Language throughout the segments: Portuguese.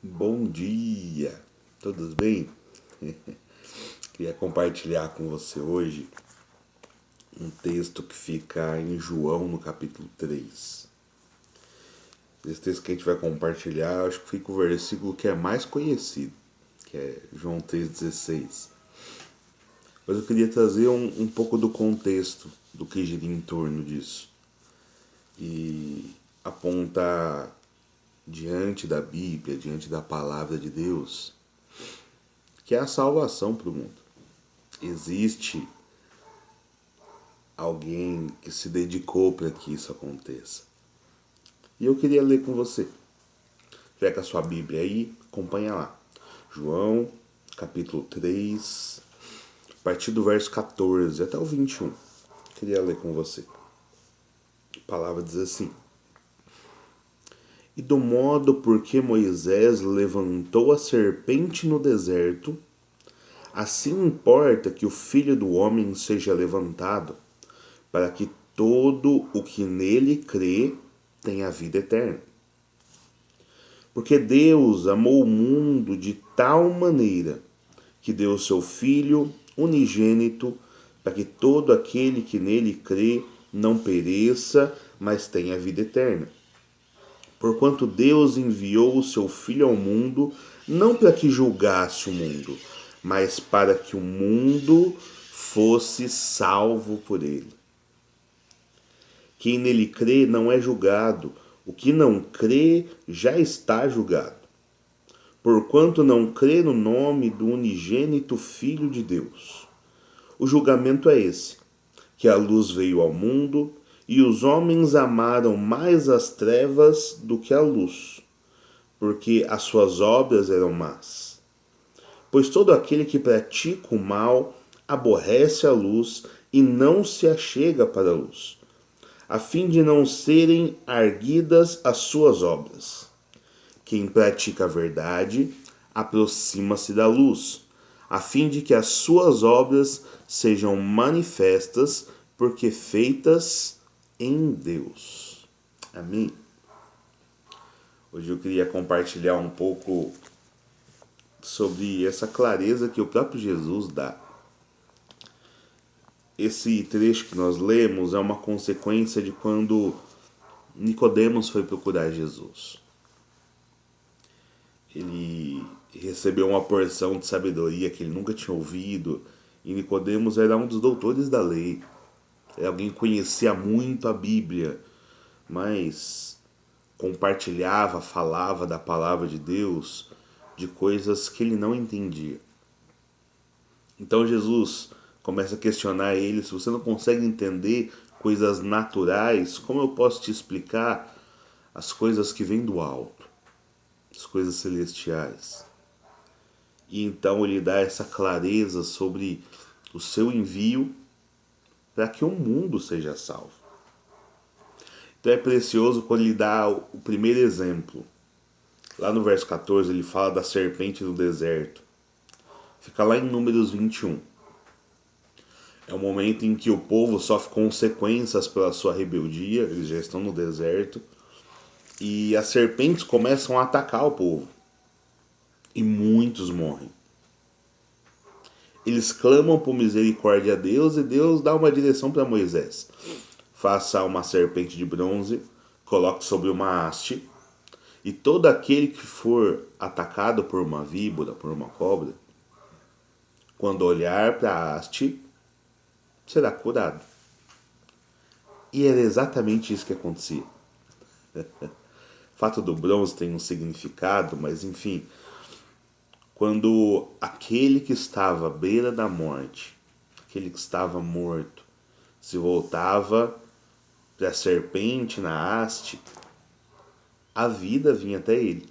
Bom dia, todos bem? Queria compartilhar com você hoje um texto que fica em João no capítulo 3. Esse texto que a gente vai compartilhar, acho que fica o versículo que é mais conhecido, que é João 3,16. Mas eu queria trazer um pouco do contexto do que gira em torno disso e apontar diante da Bíblia, diante da palavra de Deus, que é a salvação para o mundo. Existe alguém que se dedicou para que isso aconteça. E eu queria ler com você. Pega a sua Bíblia aí, acompanha lá. João, capítulo 3, a partir do verso 14 até o 21. Queria ler com você. A palavra diz assim: E do modo por que Moisés levantou a serpente no deserto, assim importa que o Filho do Homem seja levantado, para que todo o que nele crê tenha vida eterna. Porque Deus amou o mundo de tal maneira que deu o seu Filho unigênito para que todo aquele que nele crê não pereça, mas tenha vida eterna. Porquanto Deus enviou o seu Filho ao mundo, não para que julgasse o mundo, mas para que o mundo fosse salvo por ele. Quem nele crê não é julgado, o que não crê já está julgado, porquanto não crê no nome do unigênito Filho de Deus. O julgamento é esse, que a luz veio ao mundo, e os homens amaram mais as trevas do que a luz, porque as suas obras eram más. Pois todo aquele que pratica o mal aborrece a luz e não se achega para a luz, a fim de não serem arguidas as suas obras. Quem pratica a verdade aproxima-se da luz, a fim de que as suas obras sejam manifestas, porque feitas em Deus. Amém? Hoje eu queria compartilhar um pouco sobre essa clareza que o próprio Jesus dá. Esse trecho que nós lemos é uma consequência de quando Nicodemos foi procurar Jesus. Ele recebeu uma porção de sabedoria que ele nunca tinha ouvido, e Nicodemos era um dos doutores da lei. Era alguém que conhecia muito a Bíblia, mas compartilhava, falava da palavra de Deus, de coisas que ele não entendia. Então Jesus começa a questionar ele: se você não consegue entender coisas naturais, como eu posso te explicar as coisas que vêm do alto, as coisas celestiais? E então ele dá essa clareza sobre o seu envio para que o mundo seja salvo. Então é precioso quando ele dá o primeiro exemplo. Lá no verso 14 ele fala da serpente no deserto. Fica lá em Números 21. É o momento em que o povo sofre consequências pela sua rebeldia, eles já estão no deserto, e as serpentes começam a atacar o povo. E muitos morrem. Eles clamam por misericórdia a Deus e Deus dá uma direção para Moisés. Faça uma serpente de bronze, coloque sobre uma haste, e todo aquele que for atacado por uma víbora, por uma cobra, quando olhar para a haste, será curado. E era exatamente isso que acontecia. O fato do bronze tem um significado, mas enfim, quando aquele que estava à beira da morte, aquele que estava morto, se voltava para a serpente na haste, a vida vinha até ele.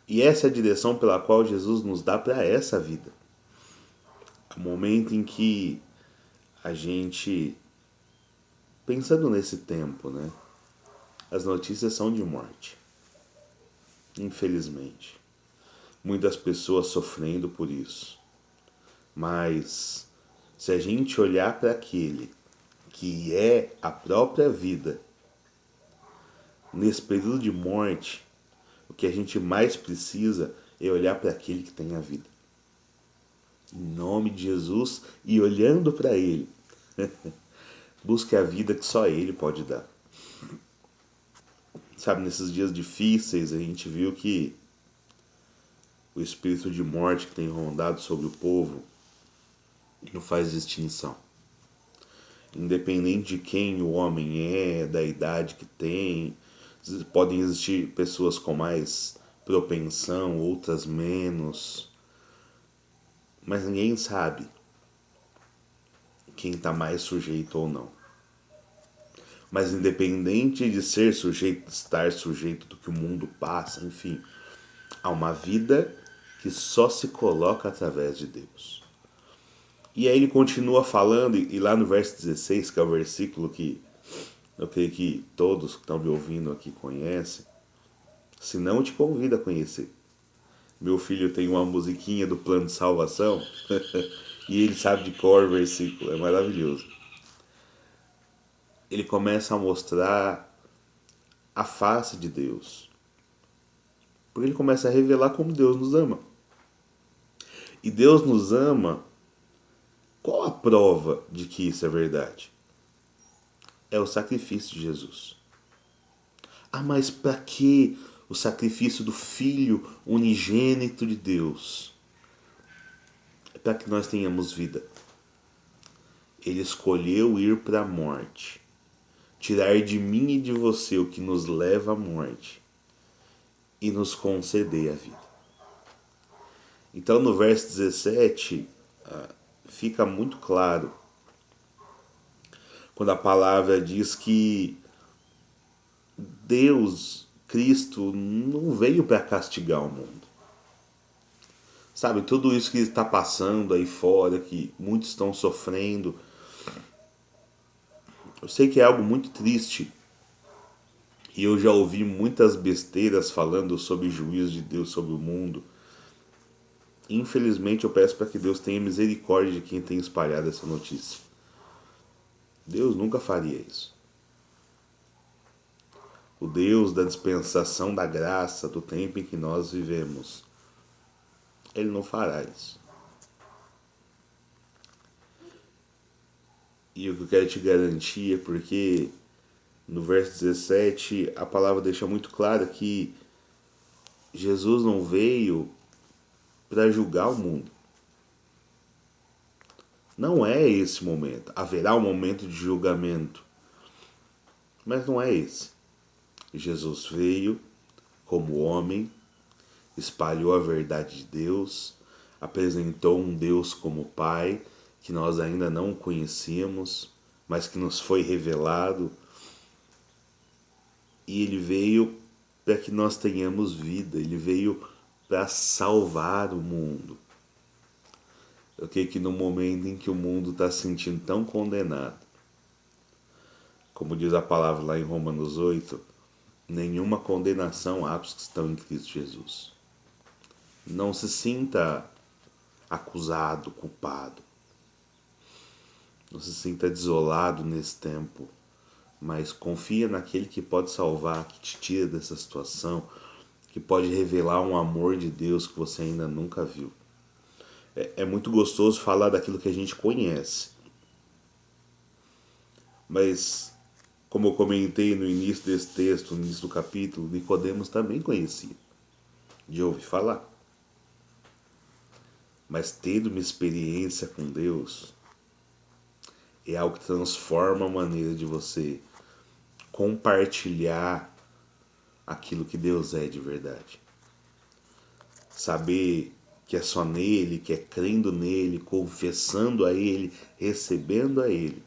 E essa é a direção pela qual Jesus nos dá para essa vida. O momento em que a gente, pensando nesse tempo, né? As notícias são de morte. Infelizmente. Muitas pessoas sofrendo por isso. Mas se a gente olhar para aquele que é a própria vida, nesse período de morte, o que a gente mais precisa é olhar para aquele que tem a vida. Em nome de Jesus e olhando para Ele, busque a vida que só Ele pode dar. Sabe, nesses dias difíceis a gente viu que o espírito de morte que tem rondado sobre o povo não faz distinção. Independente de quem o homem é, da idade que tem, podem existir pessoas com mais propensão, outras menos, mas ninguém sabe quem está mais sujeito ou não. Mas independente de ser sujeito, estar sujeito do que o mundo passa, enfim, há uma vida que só se coloca através de Deus. E aí ele continua falando, e lá no verso 16, que é o versículo que eu creio que todos que estão me ouvindo aqui conhecem, se não, eu te convido a conhecer. Meu filho tem uma musiquinha do Plano de Salvação e ele sabe de cor o versículo, é maravilhoso. Ele começa a mostrar a face de Deus. Porque ele começa a revelar como Deus nos ama. E Deus nos ama. Qual a prova de que isso é verdade? É o sacrifício de Jesus. Ah, mas para que o sacrifício do Filho unigênito de Deus? É para que nós tenhamos vida. Ele escolheu ir para a morte. Tirar de mim e de você o que nos leva à morte e nos conceder a vida. Então no verso 17 fica muito claro quando a palavra diz que Deus, Cristo, não veio para castigar o mundo. Sabe, tudo isso que está passando aí fora, que muitos estão sofrendo, eu sei que é algo muito triste. E eu já ouvi muitas besteiras falando sobre o juízo de Deus sobre o mundo. Infelizmente eu peço para que Deus tenha misericórdia de quem tem espalhado essa notícia. Deus nunca faria isso. O Deus da dispensação da graça, do tempo em que nós vivemos, Ele não fará isso. E o que eu quero te garantir é porque no verso 17 a palavra deixa muito claro que Jesus não veio para julgar o mundo. Não é esse momento. Haverá um momento de julgamento, mas não é esse. Jesus veio como homem, espalhou a verdade de Deus, apresentou um Deus como Pai, que nós ainda não conhecíamos, mas que nos foi revelado. E Ele veio para que nós tenhamos vida, Ele veio para salvar o mundo. Eu creio que no momento em que o mundo está se sentindo tão condenado, como diz a palavra lá em Romanos 8, nenhuma condenação há para os que estão em Cristo Jesus. Não se sinta acusado, culpado. Não se sinta desolado nesse tempo, mas confia naquele que pode salvar, que te tira dessa situação, que pode revelar um amor de Deus que você ainda nunca viu. É muito gostoso falar daquilo que a gente conhece. Mas, como eu comentei no início desse texto, no início do capítulo, Nicodemos também conhecia, de ouvir falar. Mas ter uma experiência com Deus é algo que transforma a maneira de você compartilhar aquilo que Deus é de verdade. Saber que é só nele, que é crendo nele, confessando a ele, recebendo a ele,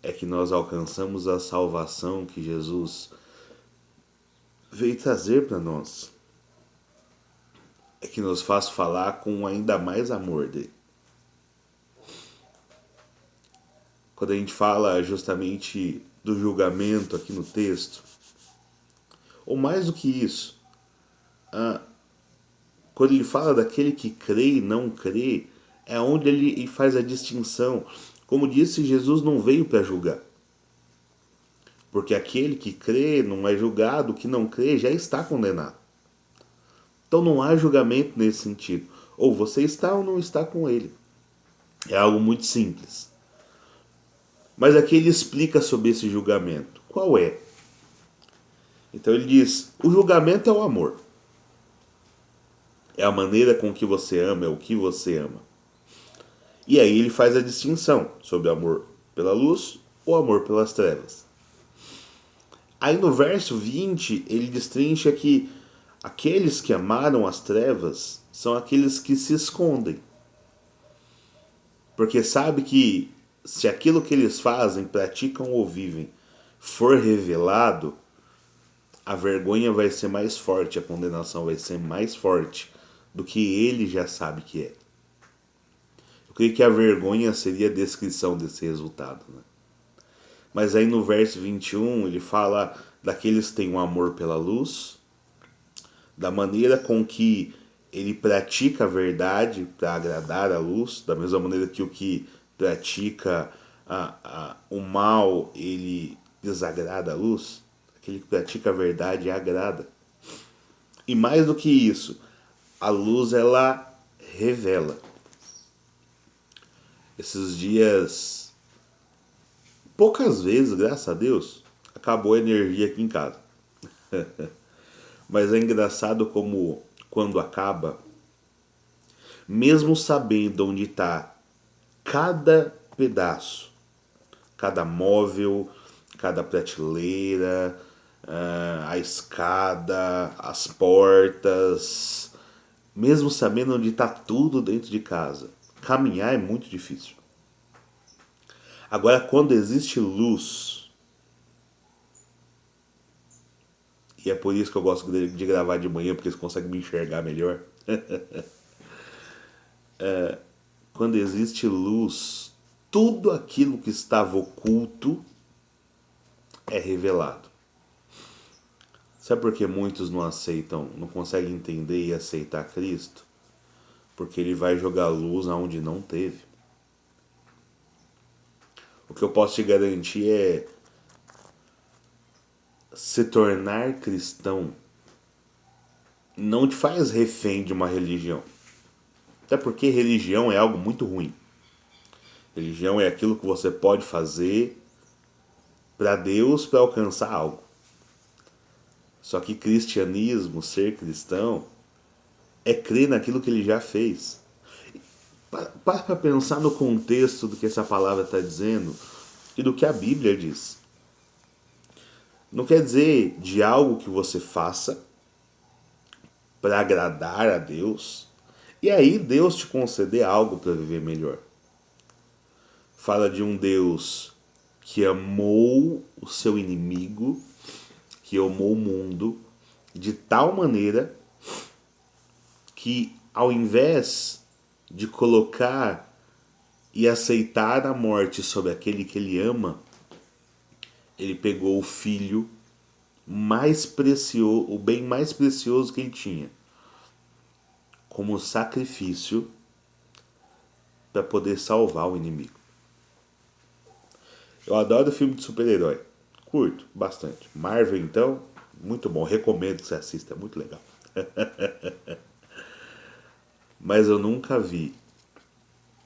é que nós alcançamos a salvação que Jesus veio trazer para nós. É que nos faz falar com ainda mais amor dele. Quando a gente fala justamente do julgamento aqui no texto, ou mais do que isso, quando ele fala daquele que crê e não crê, é onde ele faz a distinção. Como disse, Jesus não veio para julgar. Porque aquele que crê não é julgado, o que não crê já está condenado. Então não há julgamento nesse sentido. Ou você está ou não está com ele. É algo muito simples. Mas aqui ele explica sobre esse julgamento. Qual é? Então ele diz: o julgamento é o amor. É a maneira com que você ama, é o que você ama. E aí ele faz a distinção sobre o amor pela luz ou amor pelas trevas. Aí no verso 20 ele destrincha que aqueles que amaram as trevas são aqueles que se escondem. Porque sabe que se aquilo que eles fazem, praticam ou vivem for revelado, a vergonha vai ser mais forte, a condenação vai ser mais forte do que ele já sabe que é. Eu creio que a vergonha seria a descrição desse resultado. Né? Mas aí no verso 21 ele fala daqueles que têm um amor pela luz, da maneira com que ele pratica a verdade para agradar a luz, da mesma maneira que o que pratica o mal, ele desagrada a luz. Aquele que pratica a verdade agrada. E mais do que isso, a luz ela revela. Esses dias, poucas vezes, graças a Deus, acabou a energia aqui em casa. Mas é engraçado como quando acaba, mesmo sabendo onde está cada pedaço, cada móvel, cada prateleira, a escada, as portas, mesmo sabendo onde está tudo dentro de casa, caminhar é muito difícil. Agora, quando existe luz, e é por isso que eu gosto de gravar de manhã, porque você consegue me enxergar melhor. Quando existe luz, tudo aquilo que estava oculto é revelado. Sabe por que muitos não aceitam, não conseguem entender e aceitar Cristo? Porque ele vai jogar luz aonde não teve. O que eu posso te garantir é se tornar cristão não te faz refém de uma religião. Até porque religião é algo muito ruim. Religião é aquilo que você pode fazer para Deus para alcançar algo. Só que cristianismo, ser cristão, é crer naquilo que ele já fez. Para pensar no contexto do que essa palavra está dizendo e do que a Bíblia diz. Não quer dizer de algo que você faça para agradar a Deus e aí Deus te conceder algo para viver melhor. Fala de um Deus que amou o seu inimigo, que amou o mundo de tal maneira que ao invés de colocar e aceitar a morte sobre aquele que ele ama, ele pegou o filho mais precioso, o bem mais precioso que ele tinha, como sacrifício para poder salvar o inimigo. Eu adoro filme de super-herói. Curto, bastante. Marvel, então, muito bom. Recomendo que você assista, é muito legal. Mas eu nunca vi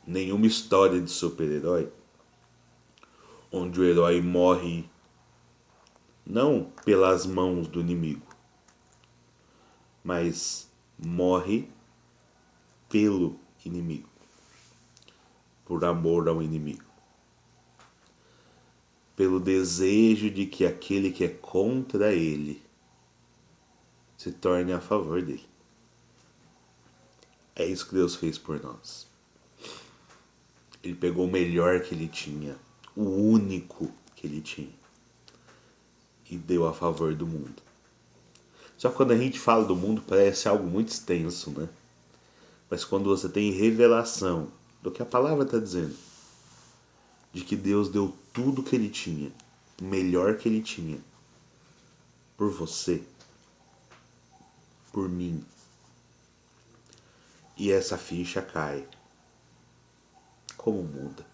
nenhuma história de super-herói onde o herói morre não pelas mãos do inimigo, mas morre pelo inimigo, por amor ao inimigo, pelo desejo de que aquele que é contra ele se torne a favor dele. É isso que Deus fez por nós. Ele pegou o melhor que ele tinha, o único que ele tinha, e deu a favor do mundo. Só que quando a gente fala do mundo parece algo muito extenso, né? Mas quando você tem revelação do que a palavra está dizendo, de que Deus deu tudo que ele tinha, o melhor que ele tinha, por você, por mim, e essa ficha cai. Como muda?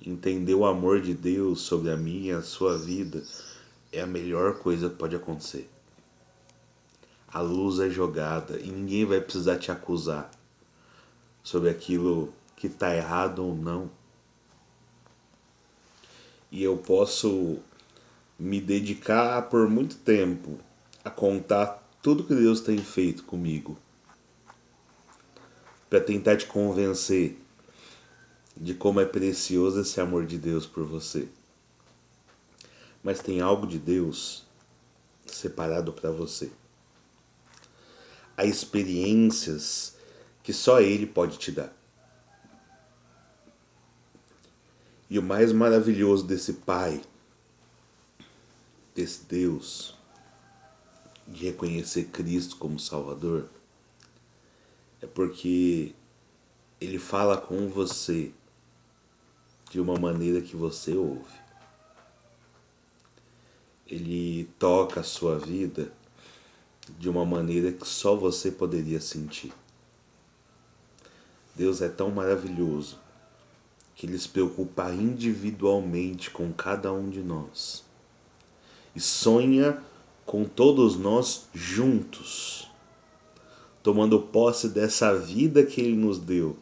Entender o amor de Deus sobre a minha e a sua vida é a melhor coisa que pode acontecer. a luz é jogada e ninguém vai precisar te acusar sobre aquilo que está errado ou não. E eu posso me dedicar por muito tempo a contar tudo que Deus tem feito comigo, para tentar te convencer de como é precioso esse amor de Deus por você. Mas tem algo de Deus separado para você. Há experiências que só Ele pode te dar. E o mais maravilhoso desse Pai, desse Deus, de reconhecer Cristo como Salvador, é porque Ele fala com você de uma maneira que você ouve. Ele toca a sua vida de uma maneira que só você poderia sentir. Deus é tão maravilhoso que Ele se preocupa individualmente com cada um de nós e sonha com todos nós juntos, tomando posse dessa vida que Ele nos deu,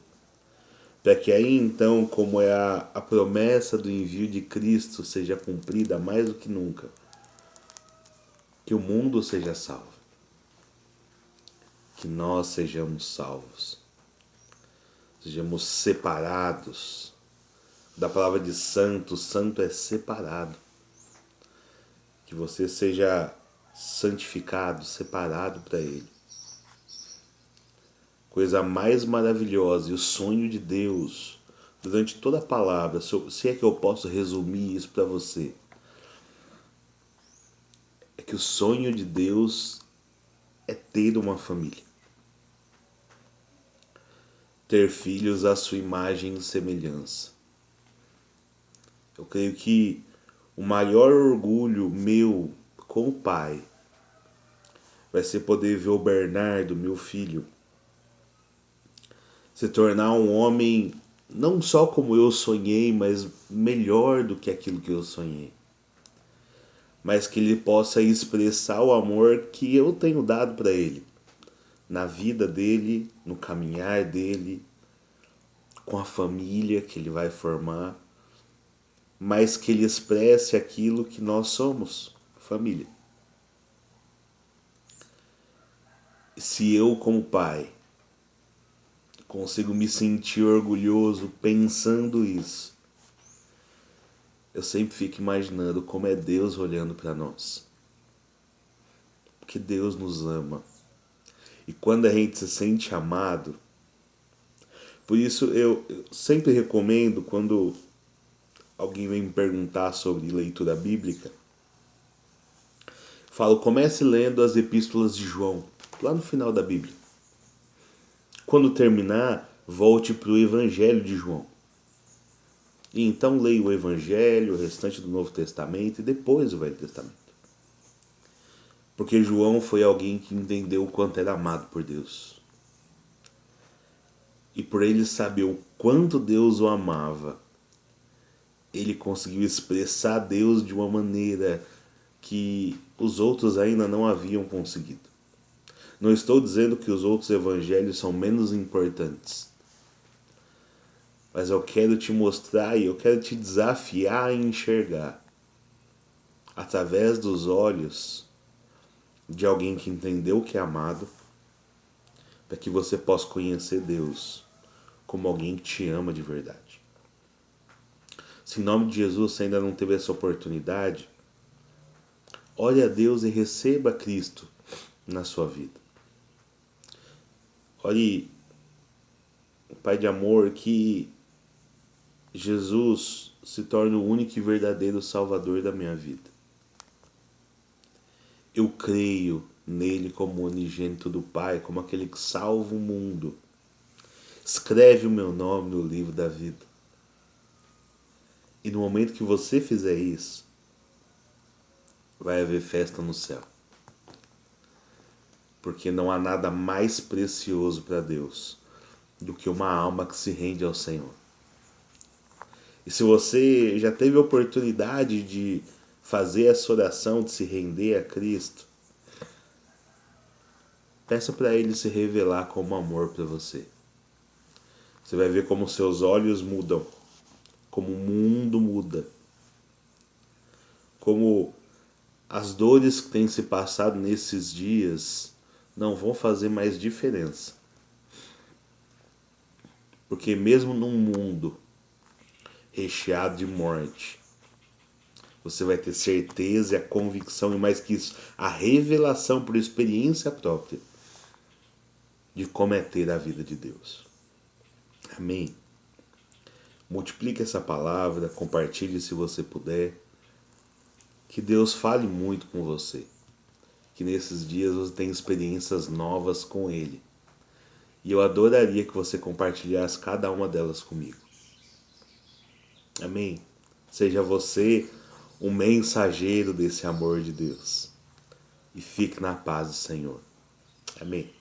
para que aí então, como é a promessa do envio de Cristo seja cumprida mais do que nunca, que o mundo seja salvo, que nós sejamos salvos, sejamos separados da palavra de santo. Santo é separado. Que você seja santificado, separado para Ele. Coisa mais maravilhosa e o sonho de Deus durante toda a palavra, se é que eu posso resumir isso para você, é que o sonho de Deus é ter uma família. Ter filhos à sua imagem e semelhança. Eu creio que o maior orgulho meu como pai vai ser poder ver o Bernardo, meu filho, se tornar um homem não só como eu sonhei, mas melhor do que aquilo que eu sonhei. Mas que ele possa expressar o amor que eu tenho dado para ele, na vida dele, no caminhar dele, com a família que ele vai formar, mas que ele expresse aquilo que nós somos, família. Se eu, como pai, consigo me sentir orgulhoso pensando isso, eu sempre fico imaginando como é Deus olhando para nós. Porque Deus nos ama. E quando a gente se sente amado, por isso eu sempre recomendo, quando alguém vem me perguntar sobre leitura bíblica, falo, comece lendo as epístolas de João, lá no final da Bíblia. Quando terminar, volte para o Evangelho de João. E então leia o Evangelho, o restante do Novo Testamento e depois o Velho Testamento. Porque João foi alguém que entendeu o quanto era amado por Deus. E por ele saber o quanto Deus o amava, ele conseguiu expressar Deus de uma maneira que os outros ainda não haviam conseguido. Não estou dizendo que os outros evangelhos são menos importantes. Mas eu quero te mostrar e eu quero te desafiar a enxergar através dos olhos de alguém que entendeu o que é amado, para que você possa conhecer Deus como alguém que te ama de verdade. Se em nome de Jesus você ainda não teve essa oportunidade, ore a Deus e receba Cristo na sua vida. Ore, Pai de amor, que Jesus se torne o único e verdadeiro Salvador da minha vida. Eu creio nele como unigênito do Pai, como aquele que salva o mundo. Escreve o meu nome no livro da vida. E no momento que você fizer isso, vai haver festa no céu. Porque não há nada mais precioso para Deus do que uma alma que se rende ao Senhor. E se você já teve a oportunidade de fazer essa oração, de se render a Cristo, Peça para Ele se revelar como amor para você. Você vai ver como seus olhos mudam, como o mundo muda, como as dores que têm se passado nesses dias não vão fazer mais diferença. Porque mesmo num mundo recheado de morte, você vai ter certeza e a convicção, e mais que isso, a revelação por experiência própria de como é ter a vida de Deus. Amém? Multiplique essa palavra, compartilhe se você puder. Que Deus fale muito com você. Que nesses dias você tenha experiências novas com Ele. E eu adoraria que você compartilhasse cada uma delas comigo. Amém? Seja você um mensageiro desse amor de Deus. E fique na paz do Senhor. Amém.